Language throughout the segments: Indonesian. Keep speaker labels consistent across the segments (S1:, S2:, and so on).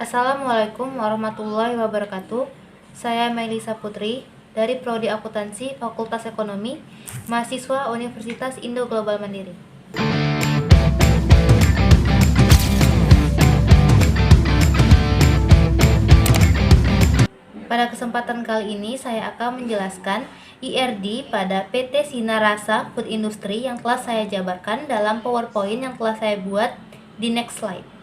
S1: Assalamualaikum warahmatullahi wabarakatuh. Saya Melisa Putri dari Prodi Akuntansi Fakultas Ekonomi, mahasiswa Universitas Indo Global Mandiri. Pada kesempatan kali ini saya akan menjelaskan IRD pada PT Sinarasa Food Industry yang telah saya jabarkan dalam PowerPoint yang telah saya buat di next slide.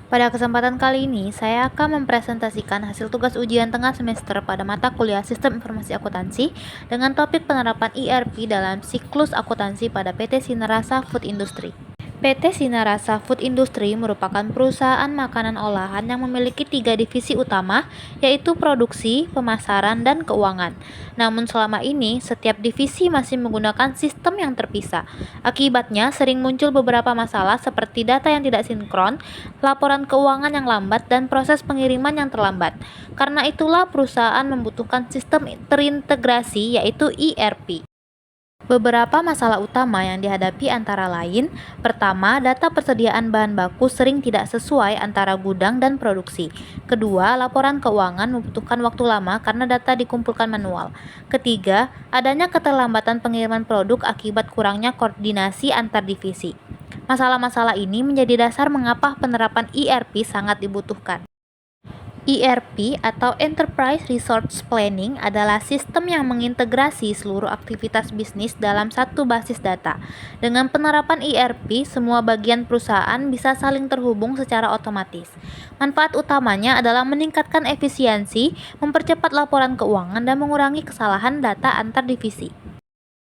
S1: Pada kesempatan kali ini, saya akan mempresentasikan hasil tugas ujian tengah semester pada mata kuliah Sistem Informasi Akuntansi dengan topik penerapan ERP dalam siklus akuntansi pada PT Sinarasa Food Industry. PT Sinarasa Food Industry merupakan perusahaan makanan olahan yang memiliki 3 divisi utama, yaitu produksi, pemasaran, dan keuangan. Namun selama ini, setiap divisi masih menggunakan sistem yang terpisah. Akibatnya, sering muncul beberapa masalah seperti data yang tidak sinkron, laporan keuangan yang lambat, dan proses pengiriman yang terlambat. Karena itulah perusahaan membutuhkan sistem terintegrasi, yaitu ERP. Beberapa masalah utama yang dihadapi antara lain, pertama, data persediaan bahan baku sering tidak sesuai antara gudang dan produksi. Kedua, laporan keuangan membutuhkan waktu lama karena data dikumpulkan manual. Ketiga, adanya keterlambatan pengiriman produk akibat kurangnya koordinasi antar divisi. Masalah-masalah ini menjadi dasar mengapa penerapan ERP sangat dibutuhkan. ERP atau Enterprise Resource Planning adalah sistem yang mengintegrasi seluruh aktivitas bisnis dalam satu basis data. Dengan penerapan ERP, semua bagian perusahaan bisa saling terhubung secara otomatis. Manfaat utamanya adalah meningkatkan efisiensi, mempercepat laporan keuangan, dan mengurangi kesalahan data antar divisi.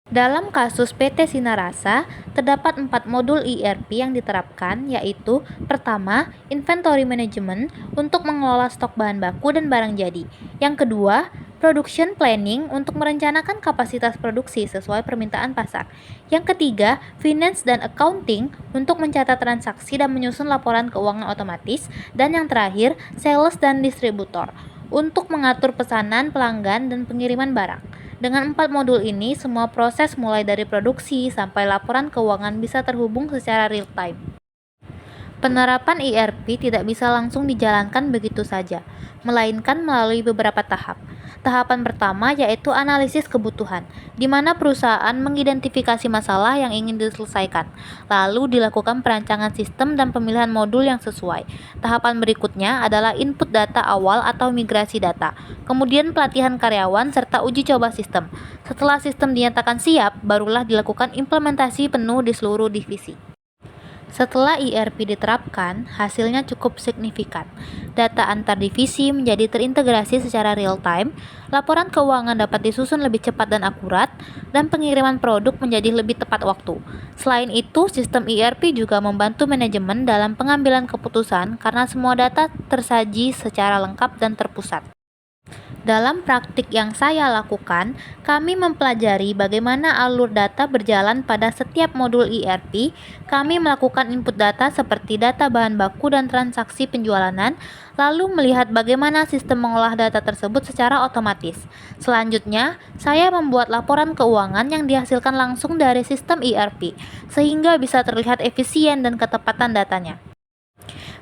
S1: Dalam kasus PT Sinarasa, terdapat 4 modul ERP yang diterapkan, yaitu pertama, Inventory Management untuk mengelola stok bahan baku dan barang jadi. Yang kedua, Production Planning untuk merencanakan kapasitas produksi sesuai permintaan pasar. Yang ketiga, Finance dan Accounting untuk mencatat transaksi dan menyusun laporan keuangan otomatis. Dan yang terakhir, Sales dan Distributor untuk mengatur pesanan, pelanggan, dan pengiriman barang. Dengan 4 modul ini, semua proses mulai dari produksi sampai laporan keuangan bisa terhubung secara real time. Penerapan ERP tidak bisa langsung dijalankan begitu saja, melainkan melalui beberapa tahap. Tahapan pertama yaitu analisis kebutuhan, di mana perusahaan mengidentifikasi masalah yang ingin diselesaikan, lalu dilakukan perancangan sistem dan pemilihan modul yang sesuai. Tahapan berikutnya adalah input data awal atau migrasi data, kemudian pelatihan karyawan serta uji coba sistem. Setelah sistem dinyatakan siap, barulah dilakukan implementasi penuh di seluruh divisi. Setelah ERP diterapkan, hasilnya cukup signifikan. Data antar divisi menjadi terintegrasi secara real-time, laporan keuangan dapat disusun lebih cepat dan akurat, dan pengiriman produk menjadi lebih tepat waktu. Selain itu, sistem ERP juga membantu manajemen dalam pengambilan keputusan karena semua data tersaji secara lengkap dan terpusat. Dalam praktik yang saya lakukan, kami mempelajari bagaimana alur data berjalan pada setiap modul ERP. Kami melakukan input data seperti data bahan baku dan transaksi penjualan, lalu melihat bagaimana sistem mengolah data tersebut secara otomatis. Selanjutnya, saya membuat laporan keuangan yang dihasilkan langsung dari sistem ERP, sehingga bisa terlihat efisien dan ketepatan datanya.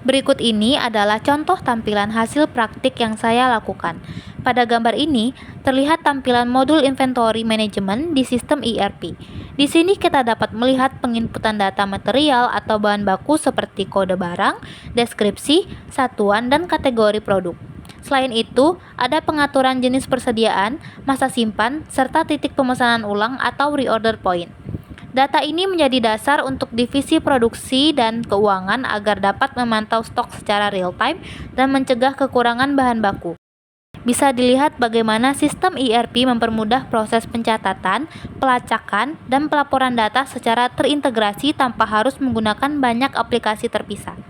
S1: Berikut ini adalah contoh tampilan hasil praktik yang saya lakukan. Pada gambar ini, terlihat tampilan modul inventory management di sistem ERP. Di sini kita dapat melihat penginputan data material atau bahan baku seperti kode barang, deskripsi, satuan, dan kategori produk. Selain itu, ada pengaturan jenis persediaan, masa simpan, serta titik pemesanan ulang atau reorder point. Data ini menjadi dasar untuk divisi produksi dan keuangan agar dapat memantau stok secara real-time dan mencegah kekurangan bahan baku. Bisa dilihat bagaimana sistem ERP mempermudah proses pencatatan, pelacakan, dan pelaporan data secara terintegrasi tanpa harus menggunakan banyak aplikasi terpisah.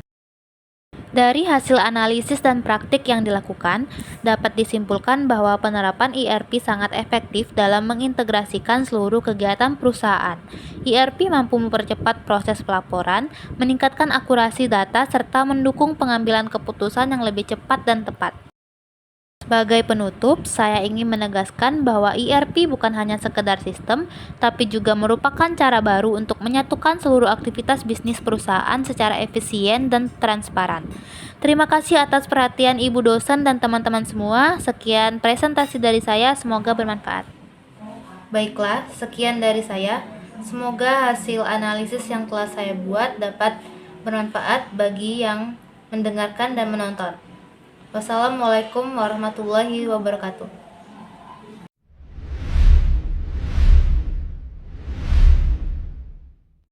S1: Dari hasil analisis dan praktik yang dilakukan, dapat disimpulkan bahwa penerapan ERP sangat efektif dalam mengintegrasikan seluruh kegiatan perusahaan. ERP mampu mempercepat proses pelaporan, meningkatkan akurasi data, serta mendukung pengambilan keputusan yang lebih cepat dan tepat. Sebagai penutup, saya ingin menegaskan bahwa ERP bukan hanya sekedar sistem, tapi juga merupakan cara baru untuk menyatukan seluruh aktivitas bisnis perusahaan secara efisien dan transparan. Terima kasih atas perhatian Ibu dosen dan teman-teman semua. Sekian presentasi dari saya, semoga bermanfaat. Baiklah, sekian dari saya. Semoga hasil analisis yang telah saya buat dapat bermanfaat bagi yang mendengarkan dan menonton. Wassalamualaikum warahmatullahi wabarakatuh.